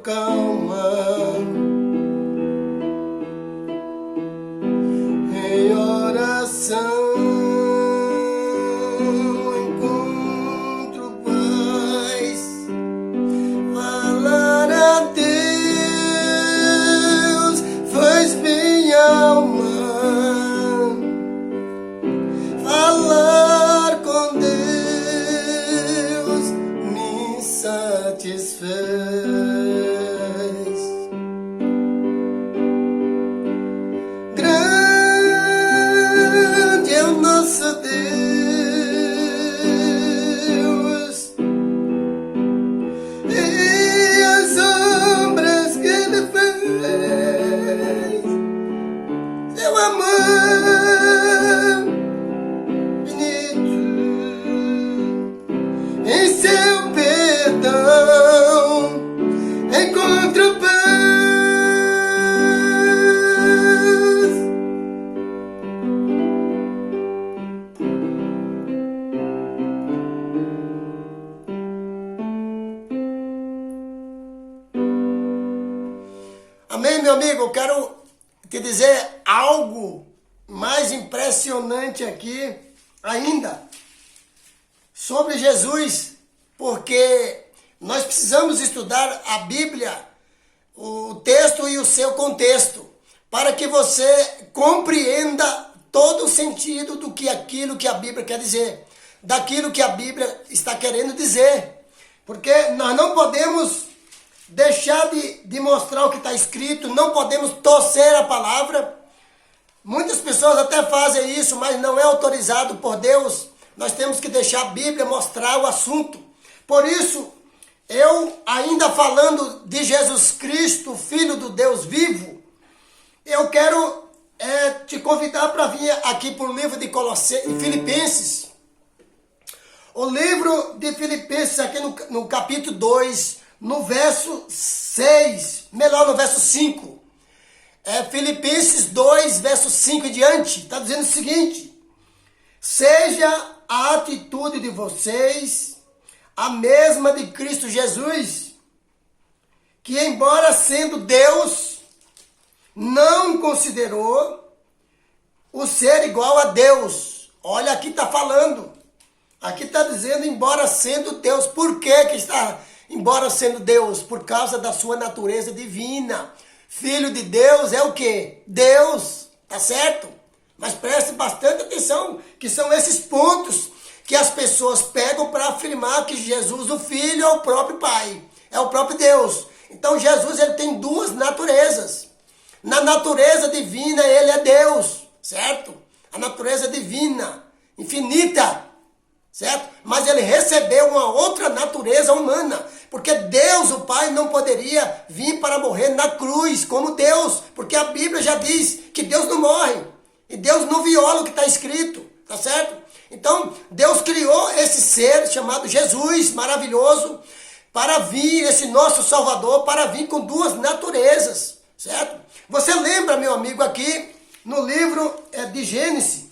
calma. Em oração encontro paz. Falar a Deus faz bem à alma. Falar com Deus me satisfaz. Grande é o nosso Deus e as obras que Ele fez. Seu amor em seu perdão encontro paz. Amém, meu amigo? Eu quero te dizer algo mais impressionante aqui ainda sobre Jesus, porque nós precisamos estudar a Bíblia, o texto e o seu contexto, para que você compreenda todo o sentido do que aquilo que a Bíblia quer dizer, daquilo que a Bíblia está querendo dizer, porque nós não podemos deixar de mostrar o que está escrito, não podemos torcer a palavra. Muitas pessoas até fazem isso, mas não é autorizado por Deus. Nós temos que deixar a Bíblia mostrar o assunto. Por isso, eu ainda falando de Jesus Cristo, Filho do Deus vivo, eu quero te convidar para vir aqui para o livro de Filipenses. O livro de Filipenses, aqui no capítulo 2, no verso 6, melhor, no verso 5. Filipenses 2, verso 5 e diante, está dizendo o seguinte: seja a atitude de vocês a mesma de Cristo Jesus, que embora sendo Deus, não considerou o ser igual a Deus. Olha, aqui está falando, aqui está dizendo embora sendo Deus. Por que está embora sendo Deus? Por causa da sua natureza divina. Filho de Deus é o quê? Deus, tá certo? Mas preste bastante atenção, que são esses pontos que as pessoas pegam para afirmar que Jesus, o Filho, é o próprio Pai, é o próprio Deus. Então Jesus, ele tem duas naturezas. Na natureza divina, ele é Deus, certo? A natureza divina, infinita, certo? Mas ele recebeu uma outra natureza humana, porque Deus, o Pai, não poderia vir para morrer na cruz como Deus, porque a Bíblia já diz que Deus não morre, e Deus não viola o que está escrito, tá certo? Então, Deus criou esse ser chamado Jesus, maravilhoso, para vir, esse nosso Salvador, para vir com duas naturezas, certo? Você lembra, meu amigo, aqui no livro de Gênesis,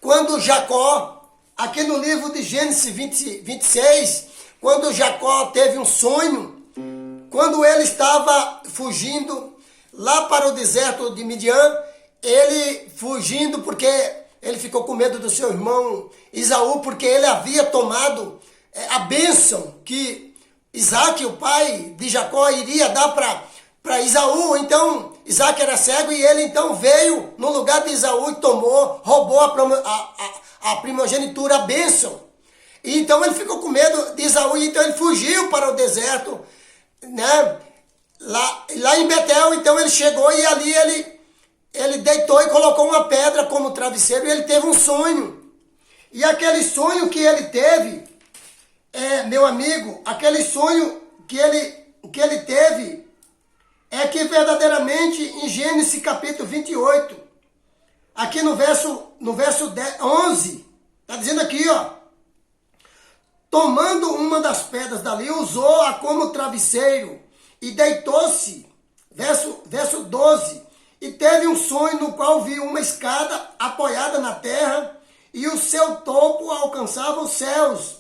quando Jacó, aqui no livro de Gênesis 26, quando Jacó teve um sonho, quando ele estava fugindo lá para o deserto de Midian, ele fugindo porque ele ficou com medo do seu irmão Esaú, porque ele havia tomado a bênção que Isaac, o pai de Jacó, iria dar para Esaú. Então Isaac era cego e ele então veio no lugar de Esaú e roubou a primogenitura, a bênção. E então ele ficou com medo de Esaú, então ele fugiu para o deserto, né? Lá em Betel. Então ele chegou e ali ele deitou e colocou uma pedra como travesseiro e ele teve um sonho. E aquele sonho que ele teve, meu amigo, aquele sonho que ele teve, é que verdadeiramente em Gênesis capítulo 28, aqui no verso 11, está dizendo aqui, ó: tomando uma das pedras dali, usou-a como travesseiro e deitou-se, verso 12, e teve um sonho no qual viu uma escada apoiada na terra e o seu topo alcançava os céus.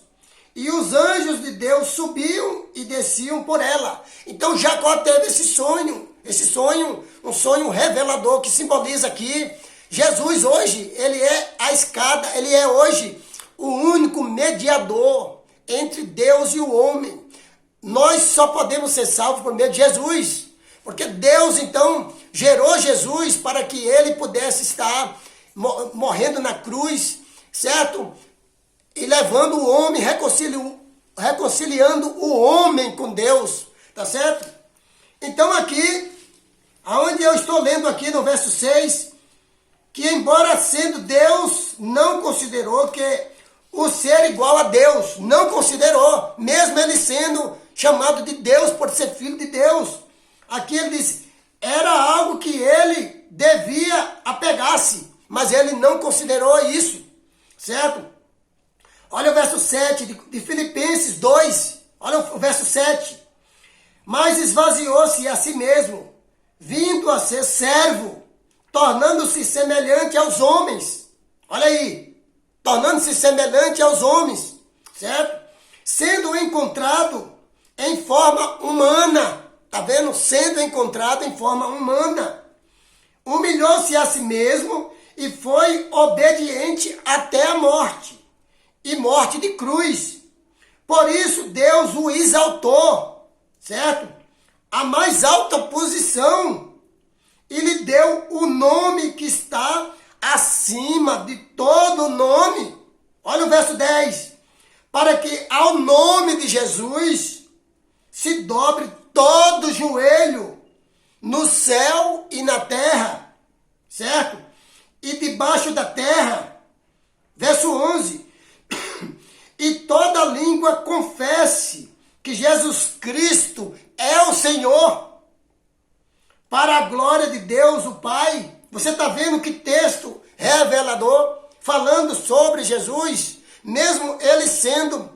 e os anjos de Deus subiam e desciam por ela. Então Jacó teve esse sonho, um sonho revelador que simboliza aqui Jesus hoje, ele é a escada, ele é hoje o único mediador entre Deus e o homem. Nós só podemos ser salvos por meio de Jesus, porque Deus então gerou Jesus para que ele pudesse estar morrendo na cruz, certo? E levando o homem, reconciliando o homem com Deus, tá certo? Então aqui, aonde eu estou lendo aqui no verso 6, que embora sendo Deus, não considerou que o ser igual a Deus, não considerou, mesmo ele sendo chamado de Deus por ser filho de Deus. Aqui ele diz, era algo que ele devia apegar-se, mas ele não considerou isso, certo? Olha o verso 7 de Filipenses 2, olha o verso 7. Mas esvaziou-se a si mesmo, vindo a ser servo, tornando-se semelhante aos homens. Olha aí, tornando-se semelhante aos homens, certo? Sendo encontrado em forma humana, tá vendo? Sendo encontrado em forma humana. Humilhou-se a si mesmo e foi obediente até a morte, e morte de cruz. Por isso Deus o exaltou, certo? A mais alta posição, e lhe deu o nome que está acima de todo nome. Olha o verso 10. Para que ao nome de Jesus se dobre todo joelho no céu e na terra, certo? E debaixo da terra. Verso 11. E toda língua confesse que Jesus Cristo é o Senhor, para a glória de Deus o Pai. Você está vendo que texto revelador, falando sobre Jesus, mesmo ele sendo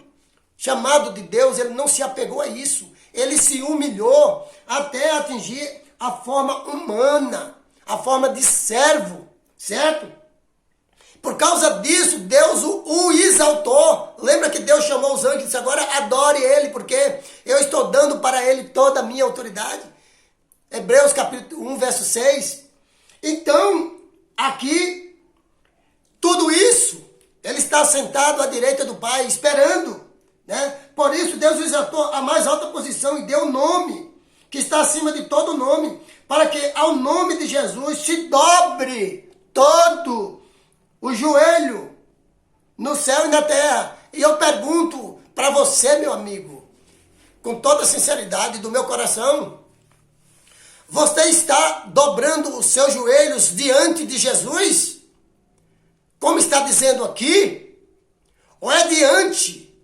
chamado de Deus, ele não se apegou a isso, ele se humilhou até atingir a forma humana, a forma de servo, certo? Por causa disso, Deus o exaltou. Lembra que Deus chamou os anjos e disse, agora adore ele, porque eu estou dando para ele toda a minha autoridade. Hebreus capítulo 1, verso 6. Então, aqui, tudo isso, ele está sentado à direita do Pai, esperando, né? Por isso, Deus o exaltou a mais alta posição e deu o nome, que está acima de todo nome, para que ao nome de Jesus se dobre todo o joelho no céu e na terra. E eu pergunto para você, meu amigo, com toda a sinceridade do meu coração, você está dobrando os seus joelhos diante de Jesus? Como está dizendo aqui? Ou é diante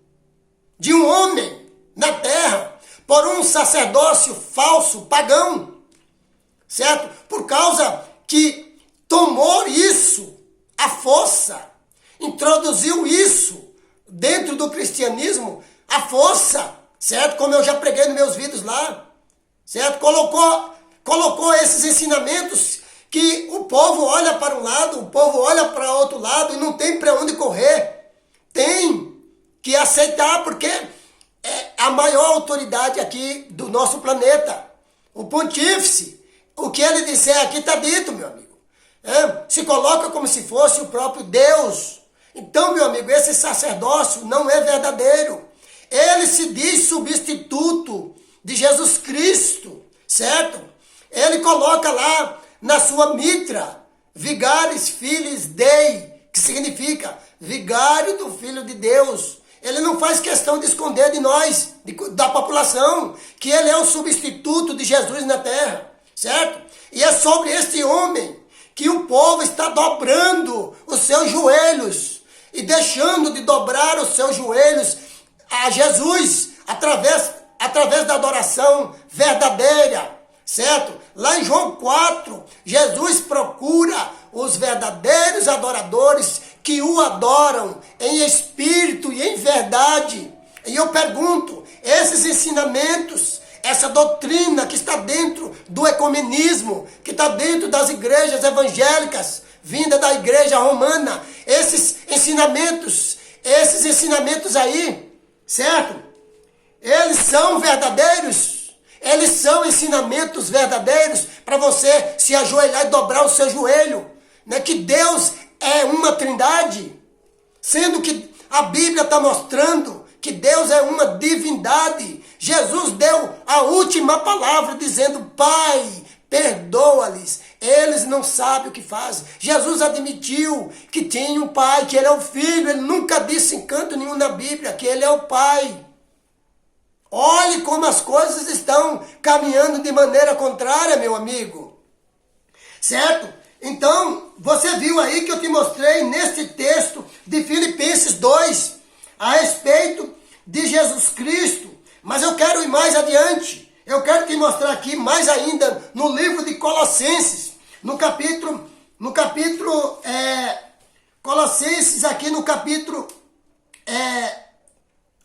de um homem na terra, por um sacerdócio falso, pagão, certo? Por causa que tomou isso, a força, introduziu isso dentro do cristianismo, a força, certo? Como eu já preguei nos meus vídeos lá, certo? Colocou esses ensinamentos que o povo olha para um lado, o povo olha para outro lado e não tem para onde correr. Tem que aceitar, porque é a maior autoridade aqui do nosso planeta, o pontífice. O que ele disser aqui está dito, meu amigo. Se coloca como se fosse o próprio Deus. Então, meu amigo, esse sacerdócio não é verdadeiro. Ele se diz substituto de Jesus Cristo, certo? Ele coloca lá na sua mitra, Vigaris Filis Dei, que significa vigário do Filho de Deus. Ele não faz questão de esconder de nós, da população, que ele é o substituto de Jesus na terra, certo? E é sobre este homem que o povo está dobrando os seus joelhos e deixando de dobrar os seus joelhos a Jesus através da adoração verdadeira, certo? Lá em João 4, Jesus procura os verdadeiros adoradores que o adoram em espírito e em verdade. E eu pergunto, esses ensinamentos, essa doutrina que está dentro do ecumenismo, que está dentro das igrejas evangélicas, vinda da igreja romana, esses ensinamentos aí, certo? Eles são verdadeiros, eles são ensinamentos verdadeiros para você se ajoelhar e dobrar o seu joelho, né? Que Deus é uma trindade, sendo que a Bíblia está mostrando que Deus é uma divindade. Jesus deu a última palavra dizendo: Pai, perdoa-lhes, eles não sabem o que fazem. Jesus admitiu que tinha um pai, que ele é o filho. Ele nunca disse em canto nenhum na Bíblia que ele é o pai. Olhe como as coisas estão caminhando de maneira contrária, meu amigo. Certo? Então, você viu aí que eu te mostrei neste texto de Filipenses 2, a respeito de Jesus Cristo. Mas eu quero ir mais adiante. Eu quero te mostrar aqui mais ainda no livro de Colossenses, Colossenses aqui no capítulo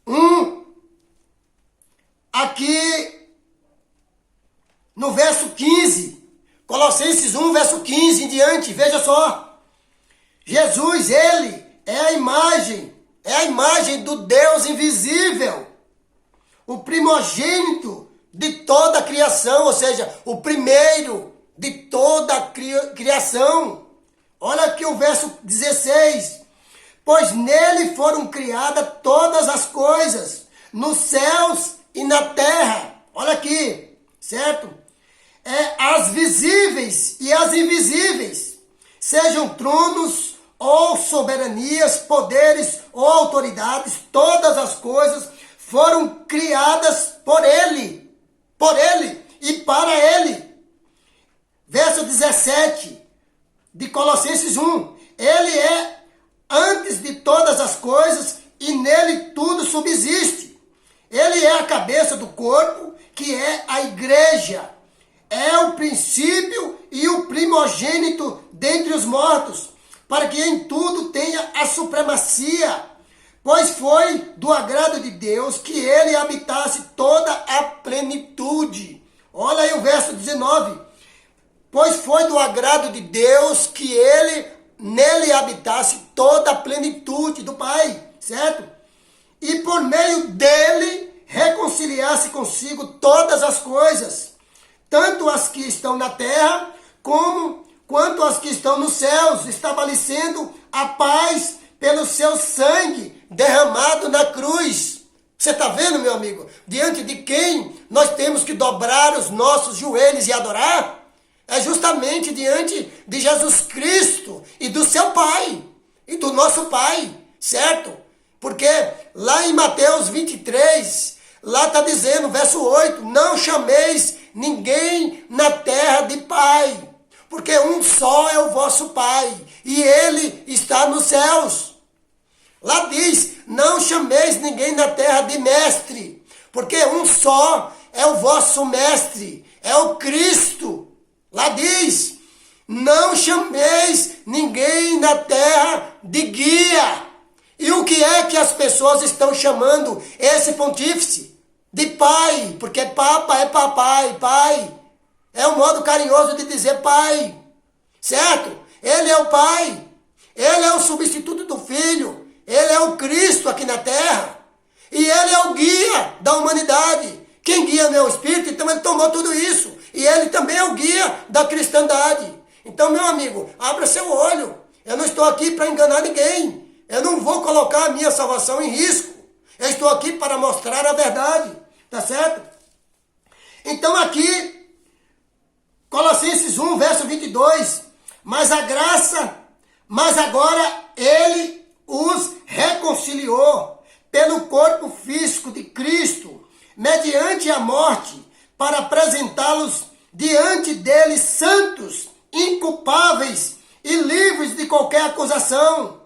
1, aqui no verso 15, Colossenses 1, verso 15 em diante, veja só. Jesus, ele é a imagem do Deus invisível, o primogênito de toda a criação, ou seja, o primeiro de toda a criação. Olha aqui o verso 16. Pois nele foram criadas todas as coisas, nos céus e na terra. Olha aqui, certo? As visíveis e as invisíveis, sejam tronos ou soberanias, poderes ou autoridades, todas as coisas foram criadas por ele e para ele. Verso 17 de Colossenses 1. Ele é antes de todas as coisas e nele tudo subsiste. Ele é a cabeça do corpo, que é a igreja. É o princípio e o primogênito dentre os mortos, para que em tudo tenha a supremacia. Pois foi do agrado de Deus que ele habitasse toda a plenitude. Olha aí o verso 19. Pois foi do agrado de Deus que ele nele habitasse toda a plenitude do Pai, certo? E por meio dele reconciliasse consigo todas as coisas, tanto as que estão na terra quanto as que estão nos céus, estabelecendo a paz pelo seu sangue derramado na cruz. Você está vendo, meu amigo? Diante de quem nós temos que dobrar os nossos joelhos e adorar? É justamente diante de Jesus Cristo e do seu Pai, e do nosso Pai, certo? Porque lá em Mateus 23, lá está dizendo, verso 8, não chameis ninguém na terra de Pai, porque um só é o vosso Pai, e ele está nos céus. Lá diz, não chameis ninguém na terra de mestre, porque um só é o vosso mestre, é o Cristo. Lá diz, não chameis ninguém na terra de guia. E o que é que as pessoas estão chamando esse pontífice? De pai, porque papa é papai, pai. É um modo carinhoso de dizer pai, certo? Ele é o pai, ele é o substituto do filho. Ele é o Cristo aqui na terra. E ele é o guia da humanidade. Quem guia não é o Espírito, então ele tomou tudo isso. E ele também é o guia da cristandade. Então, meu amigo, abra seu olho. Eu não estou aqui para enganar ninguém. Eu não vou colocar a minha salvação em risco. Eu estou aqui para mostrar a verdade. Tá certo? Então aqui, Colossenses 1, verso 22. Mas agora ele os reconciliou pelo corpo físico de Cristo, mediante a morte, para apresentá-los diante dele santos, inculpáveis e livres de qualquer acusação,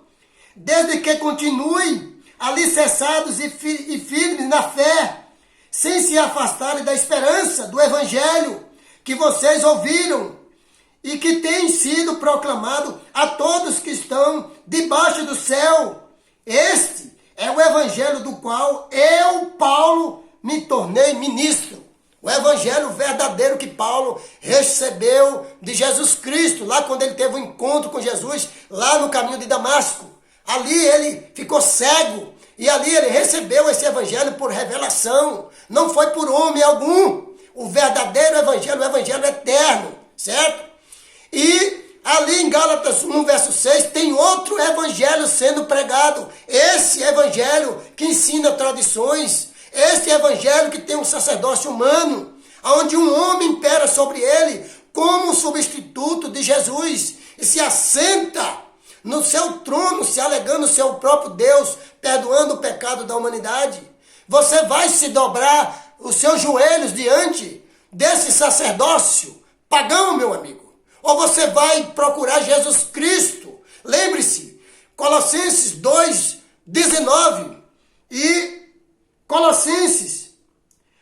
desde que continuem alicerçados e firmes na fé, sem se afastarem da esperança do Evangelho que vocês ouviram e que tem sido proclamado a todos que estão debaixo do céu. Este é o Evangelho do qual eu, Paulo, me tornei ministro. O Evangelho verdadeiro que Paulo recebeu de Jesus Cristo, lá quando ele teve um encontro com Jesus, lá no caminho de Damasco. Ali ele ficou cego E ali ele recebeu esse evangelho por revelação. Não foi por homem algum. O verdadeiro evangelho, o evangelho eterno, certo? E ali em Gálatas 1, verso 6, tem outro evangelho sendo pregado. Esse evangelho que ensina tradições. Esse evangelho que tem um sacerdócio humano, onde um homem impera sobre ele como substituto de Jesus. E se assenta no seu trono, se alegando o seu próprio Deus, perdoando o pecado da humanidade. Você vai se dobrar os seus joelhos diante desse sacerdócio pagão, meu amigo? Ou você vai procurar Jesus Cristo? Lembre-se, Colossenses 2, 19 e Colossenses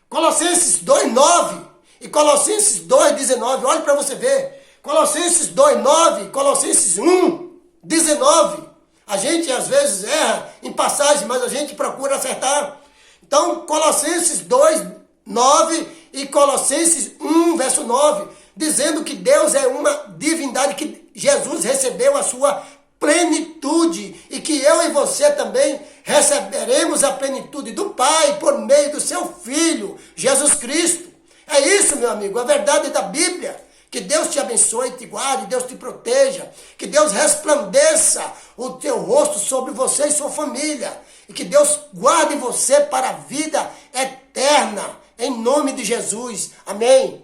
2, 9 e Colossenses 2, 19. Olhe para você ver. Colossenses 2, 9, Colossenses 1, 19. A gente às vezes erra em passagem, mas a gente procura acertar. Então, Colossenses 2, 9 e Colossenses 1, verso 9, dizendo que Deus é uma divindade, que Jesus recebeu a sua plenitude e que eu e você também receberemos a plenitude do Pai por meio do seu Filho, Jesus Cristo. É isso, meu amigo, a verdade da Bíblia. Que Deus te abençoe, te guarde, Deus te proteja, que Deus resplandeça o teu rosto sobre você e sua família, e que Deus guarde você para a vida eterna, em nome de Jesus. Amém.